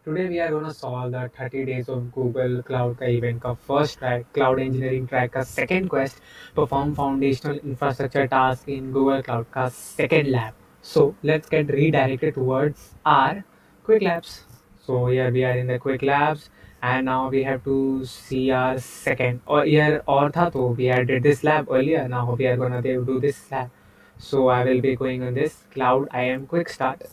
Today we are going to solve the 30 days of Google Cloud का event का first track, Cloud Engineering track का second quest, perform foundational infrastructure task in Google Cloud का second lab. So let's get redirected towards our quick labs. So here we are in the quick labs and now we have to see our second or year और था तो we had did this lab earlier. Now we are gonna do this lab. So I will be going on this Cloud IAM quick start.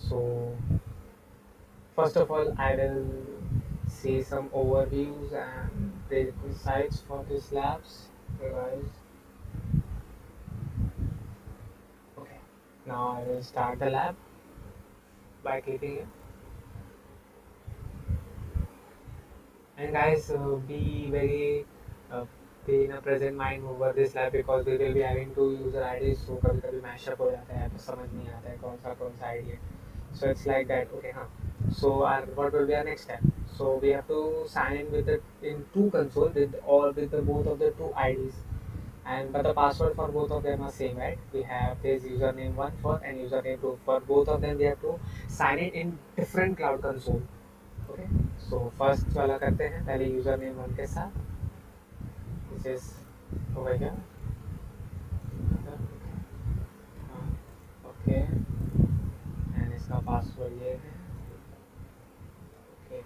So first of all, I will see some overviews and prerequisites for these labs. Okay, guys. Okay. Now I will start the lab by clicking it. And guys, be very uh, be in a present mind over this lab because we will be having two user IDs. So कभी कभी mashup हो जाता है तो समझ नहीं आता है कौन सा ID है. So it's like that. Okay, हाँ. So what will be our next step? So we have to sign in with in two console with the both of the two IDs. And but the password for both of them are same, right? We have this username one for and username two. For both of them, we have to sign it in different cloud console. Okay. So first वाला करते हैं पहले username one के साथ. This is over here. Okay. And इसका password ये है. Okay.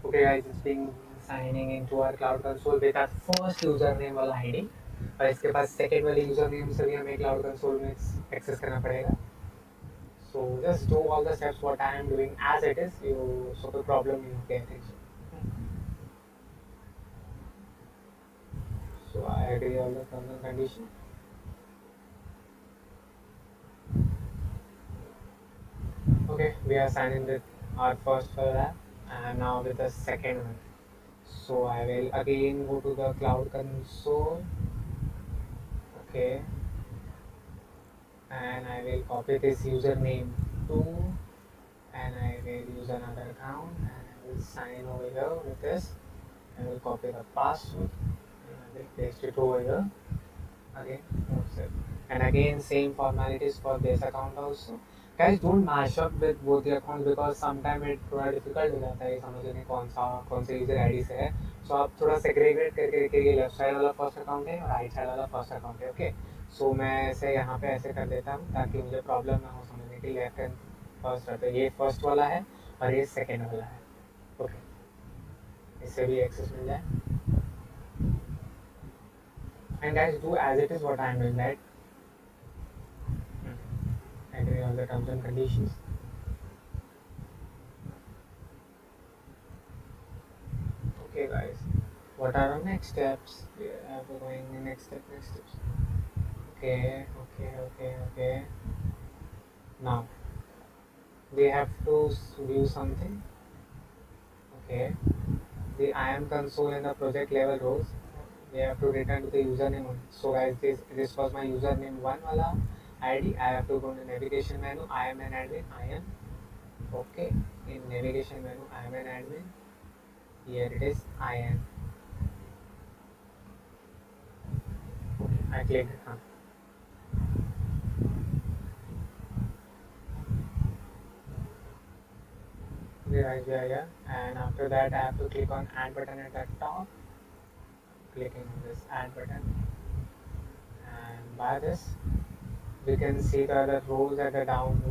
Okay guys, it's been signing into our cloud console with our first username वाला ID और इसके बाद second वाले username से भी हमें cloud console में access करना पड़ेगा. So just do all the steps what I am doing as it is. So the problem you get it. So I agree all the terms and conditions. Okay, we are signing with our first app and now with the second one. So I will again go to the cloud console. Okay, and I will copy this username too, and I will use another account and I will sign over here with this. I will copy the password and I will paste it over here. Again, and again same formalities for this account also. Guys, don't mash up with both the accounts because sometimes it थोड़ा difficult हो जाता है समझने कौन से user ID से है. So आप थोड़ा segregate करके रखिए left side वाला first account है और right side वाला first account है. Okay. So मैं ऐसे यहाँ पे ऐसे कर देता हूँ ताकि मुझे problem ना हो समझने के left and first रहता है. ये first वाला है और ये second वाला है. Okay. इससे भी access मिल जाए. And guys, do as it is what I am doing, right? Agree on the terms and conditions. Okay, guys. What are our next steps? We are going the next steps. Okay. Now we have to view something. Okay. The IAM console and the project level roles. We have to return to the username one. So guys, this was my username one wala ID. I have to go to navigation menu. I am an admin. I am okay. In navigation menu, I am an admin. Here it is. I am. I click. Yeah. And after that, I have to click on add button at the top. Clicking on this add button. And by this, we can see the other roles at the down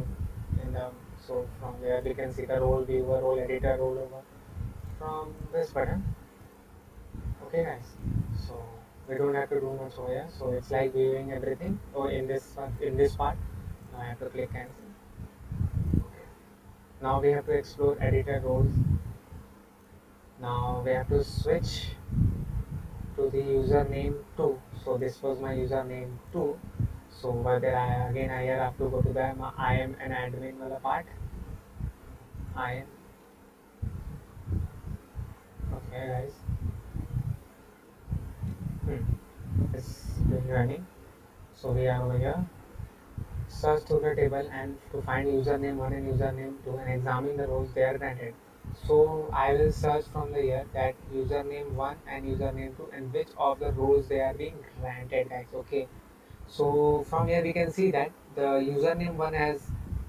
in the. So from there, we can see the role viewer, role editor, role over from this button. Okay, guys. So we don't have to do much over here. So it's like viewing everything. Or in this part, now I have to click cancel. Now we have to explore editor roles. Now we have to switch to the username 2. So this was my username 2. So whether I here have to go to the I am an admin wala part. I am. Okay, guys. It's been running. So we are over here. search through the table and to find username 1 and username 2 and examine the roles they are granted. So I will search from the here that username 1 and username 2 and which of the roles they are being granted, guys. Okay. So from here we can see that the username 1 has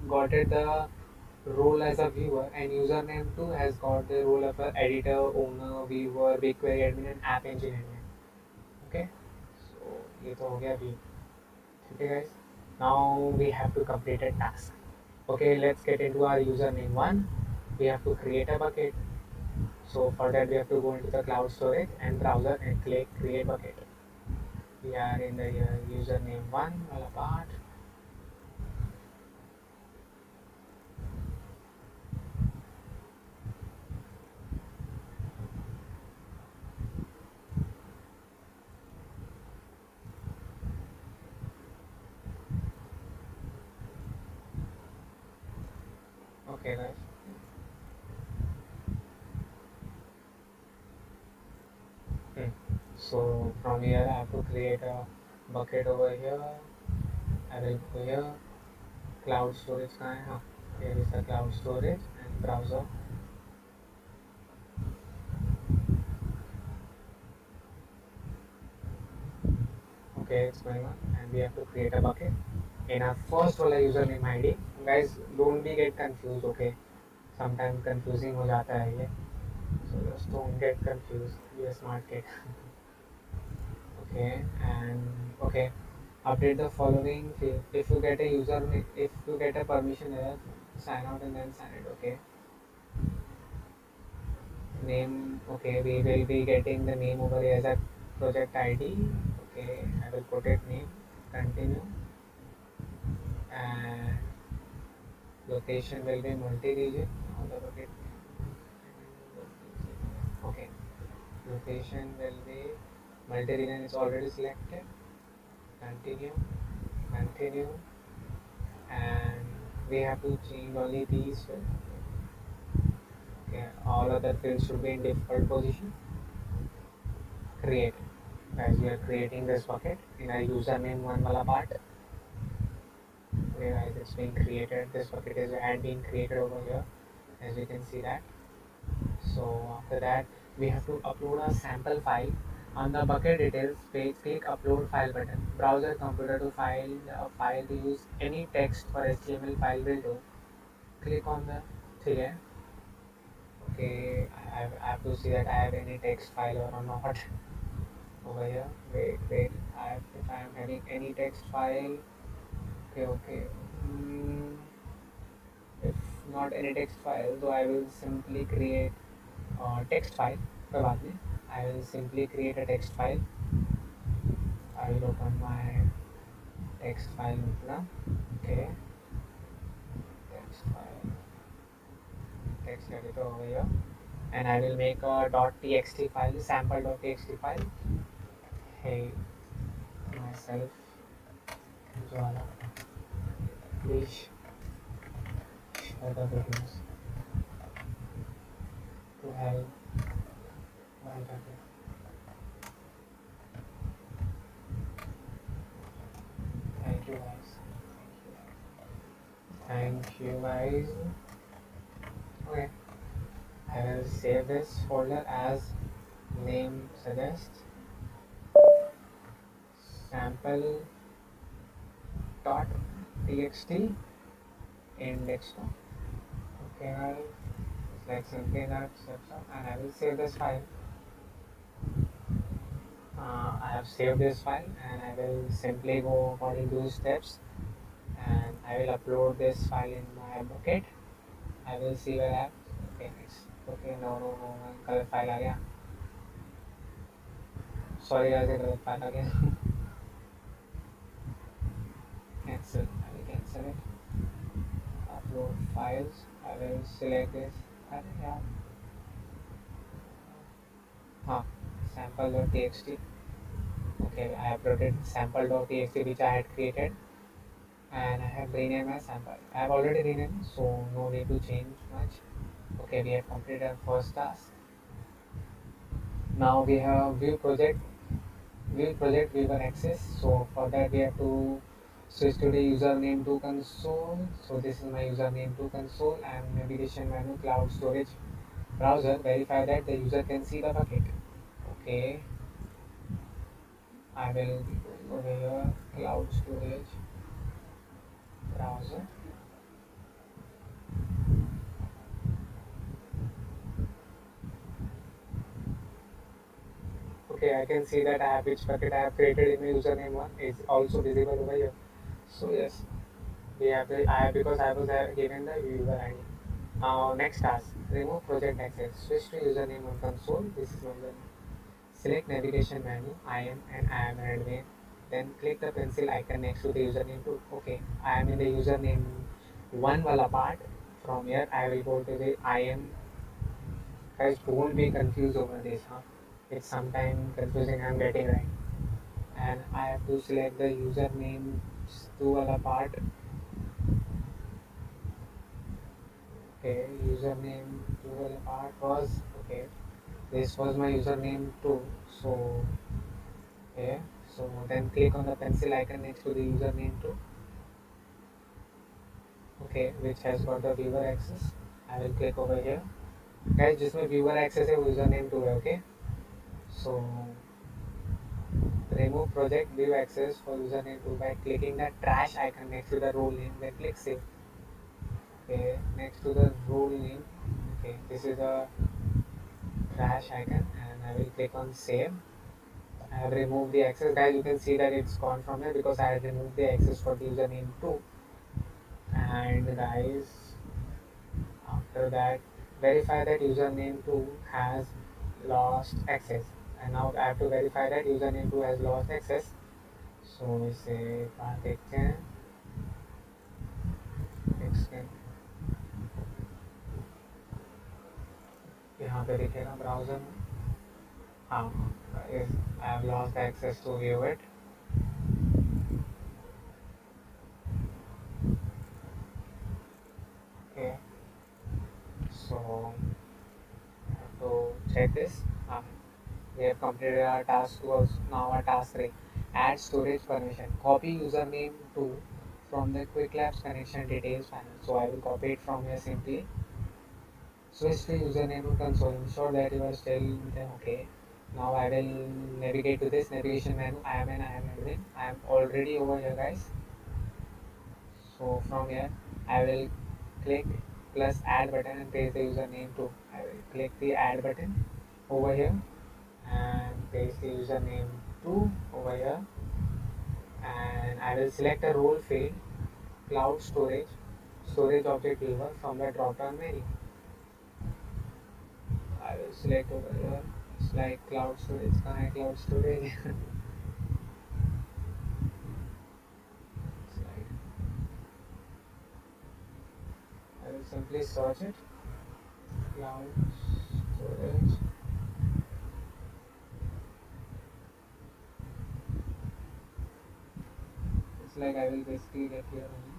got it the role as a viewer and username 2 has got the role of a editor, owner, viewer, BigQuery admin and app engine admin. Okay. So ये तो हो गया view. Okay guys. Now we have to complete a task. Okay, let's get into our username 1. We have to create a bucket. So for that we have to go into the cloud storage and browser and click create bucket. We are in the username 1 wala part. Okay guys. So from here I have to create a bucket over here. I will go here. Cloud storage कहाँ है? हाँ, here is the cloud storage and browser. Okay, it's going on and we have to create a bucket. In our first वाला username ID, guys don't be get confused. Okay, sometimes confusing हो जाता है ये. So just don't get confused. Be a smart kid. Okay, and okay, update the following field. If you get a user, if you get a permission error, sign out and then sign it. Okay. Name. Okay, we will be getting the name over here as a project ID. Okay, I will put it name. Continue. And location will be multi-region. Okay, location will be multi-region is already selected. Continue, continue, and we have to change only these fields. Okay, all other fields should be in default position. Create. Guys, we are creating this bucket in our username one wala part. Okay, guys, it's being created. This bucket had been created over here, as you can see that. So after that, we have to upload a sample file. On the bucket details page, click upload file button. Browser computer to file to use any text or HTML file will do. Click on the here. Okay, I have to see that I have any text file or not over here. Wait. If I am having any text file. Okay. If not any text file, so I will simply create text file. I will simply create a text file. I will open my text file now. Okay, text file, text editor over here, and I will make a .txt file, sample.txt file. Hey, myself, Jwala, please share the videos to help while talking. Thank you guys. Thank you guys. Okay, I will save this folder as name suggests sample.txt index. Okay, it's like simply that section, and I will save this file. I have saved this file and I will simply go according to steps and I will upload this file in my bucket. I will see where I have. Okay, nice. Okay, no, color file आ गया. Sorry guys, color file आ गया. Cancel. I will cancel it. Upload files. I will select this. Sample.txt. Okay, I have uploaded sample.txt which I had created and I have renamed my sample. I have already renamed, so no need to change much. Okay, we have completed our first task. Now we have view project viewer access. So for that we have to switch to the username to console. So this is my username to console and navigation menu cloud storage browser. Verify that the user can see the bucket. Okay, I will go over here cloud storage browser. Okay, I can see that I have which bucket I have created in my username one is also visible over here. So yes, we have the I because I was given the user ID. Now next task, remove project access. Switch to username on console. This is my username. Select navigation menu. I am an admin. Then click the pencil icon next to the username too. Okay, I am in the username one wala part. From here, I will go to the I am. Guys, don't be confused over this. Huh? It's sometimes confusing. I'm getting right. And I have to select the username two wala part. Okay, username two wala part was okay. This was my username too. So okay, so then click on the pencil icon next to the username too. Okay, which has got the viewer access. I will click over here. Guys, जिसमें viewer access है वो username two है. Okay, so remove project view access for username two by clicking the trash icon next to the role name. Then click save. Okay, next to the role name. Okay, this is the trash icon, and I will click on save. I have removed the access, guys. You can see that it's gone from here because I had removed the access for the username too. And guys, after that, verify that username 2 has lost access. And now I have to verify that username 2 has lost access. So इसे बाहर देखते हैं. यहाँ पे दिखेगा browser में. हाँ, I have lost access to view it. Okay, so I have to check this. We have completed our task 2. Now our task 3. Add storage permission. Copy username 2 from the Quick Labs connection details panel. So I will copy it from here simply. Switch to username to console. Ensure that you are still there. Okay. Now I will navigate to this navigation menu. I am admin. I am already over here, guys. So from here, I will click plus add button and paste the username too. I will click the add button over here and paste the username 2 over here, and I will select a role field cloud storage object viewer from the drop down menu. I will select over here. It's like cloud storage. Cloud storage. I will simply search it. Cloud storage. It's like I will basically get here only.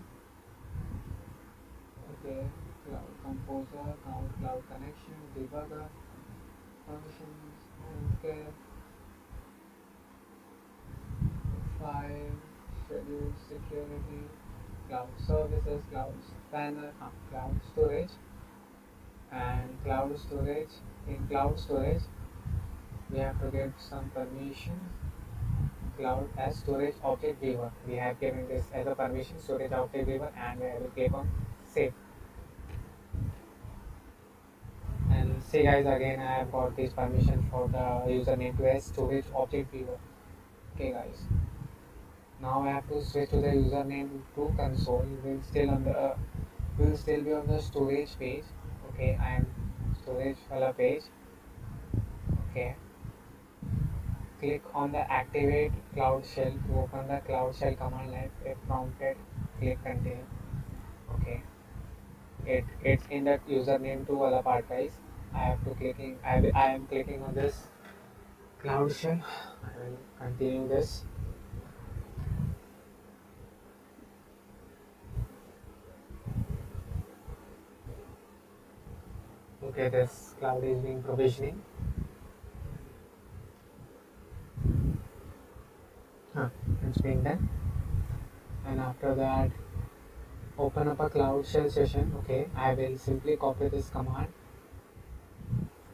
Okay, cloud composer, cloud connection, debugger, functions, okay, file, schedule, security, cloud services, cloud spanner, cloud storage, and cloud storage. In cloud storage, we have to give some permission. Cloud as storage object viewer. We have given this as a permission storage object viewer, and I will click on save. And see, guys, again I have got this permission for the username to as storage object viewer. Okay, guys. Now I have to switch to the username to console. We'll still be on the storage page. Okay, I am storage wala page. Okay. Click on the activate cloud shell to open the cloud shell command line. If prompted, click continue. Okay. It's in that username to wala part, guys. I am clicking on this cloud shell. I will continue this. Okay, this cloud is being provisioning. It's being done. and after that open up a Cloud Shell session. Okay, I will simply copy this command.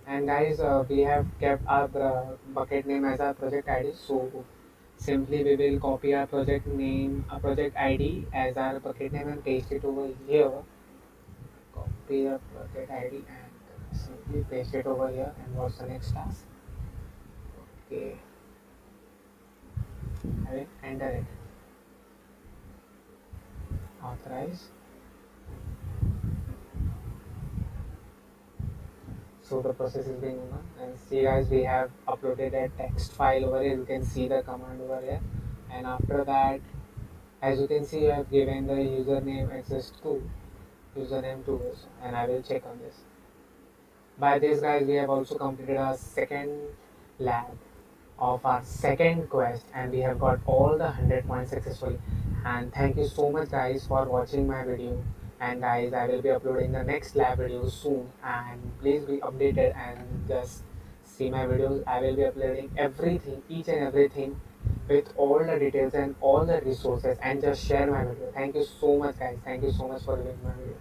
And guys, we have kept our bucket name as our project ID, so simply we will copy our project name, our project ID as our bucket name and paste it over here. Copy the project ID and simply paste it over here. And what's the next task? Okay, I will enter it. Authorize. So the process is being done, and see guys, we have uploaded a text file over here. You can see the command over here, and after that, as you can see, I have given the username access to username to this, and I will check on this. By this guys, we have also completed our second lab of our second quest, and we have got all the 100 points successfully. And thank you so much guys for watching my video. And guys, I will be uploading the next lab video soon, and please be updated and just see my videos. I will be uploading everything, each and everything, with all the details and all the resources, and just share my video. Thank you so much guys, thank you so much for viewing my video.